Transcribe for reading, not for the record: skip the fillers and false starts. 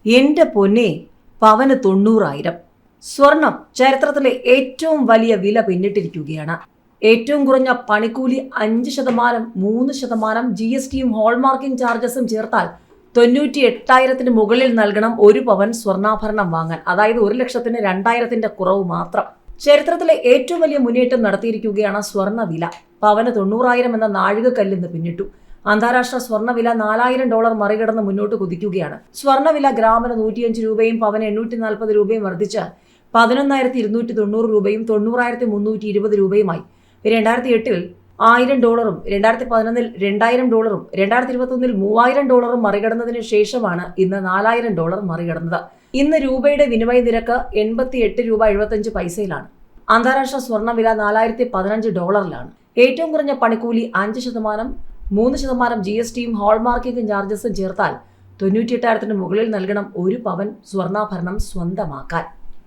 എന്റെ പൊന്നെ, പവന് 90,000. സ്വർണം ചരിത്രത്തിലെ ഏറ്റവും വലിയ വില പിന്നിട്ടിരിക്കുകയാണ്. ഏറ്റവും കുറഞ്ഞ പണിക്കൂലി 5%, 3%, GSTയും ഹോൾമാർക്കിംഗ് ചാർജസും ചേർത്താൽ 98,000 മുകളിൽ നൽകണം ഒരു പവൻ സ്വർണ്ണാഭരണം വാങ്ങാൻ. അതായത് 1,00,000-ന് 2,000 കുറവ് മാത്രം. ചരിത്രത്തിലെ ഏറ്റവും വലിയ മുന്നേറ്റം നടത്തിയിരിക്കുകയാണ് സ്വർണ്ണ വില. പവന് 90,000 എന്ന നാഴികക്കല്ലിന്ന് പിന്നിട്ടു. അന്താരാഷ്ട്ര സ്വർണ്ണവില $4,000 മറികടന്ന് മുന്നോട്ട് കുതിക്കുകയാണ്. സ്വർണ്ണവില ഗ്രാമിന് 105 രൂപയും പവന് 840 രൂപയും വർദ്ധിച്ച് 11,290 രൂപയും 90,320 രൂപയുമായി. 2008-ൽ $1,000, 2011-ൽ $2,000, 2021-ൽ $3,000 മറികടന്നതിന് ശേഷമാണ് ഇന്ന് $4,000 മറികടന്നത്. ഇന്ന് രൂപയുടെ വിനിമയ നിരക്ക് 88 രൂപ 75 പൈസയിലാണ്. അന്താരാഷ്ട്ര സ്വർണ്ണവില $4,015. ഏറ്റവും കുറഞ്ഞ പണിക്കൂലി 5%, 3% GSTയും ഹോൾമാർക്കിംഗ് ചാർജസും ചേർത്താൽ 98,000 മുകളിൽ നൽകണം ഒരു പവൻ സ്വർണ്ണാഭരണം സ്വന്തമാക്കാൻ.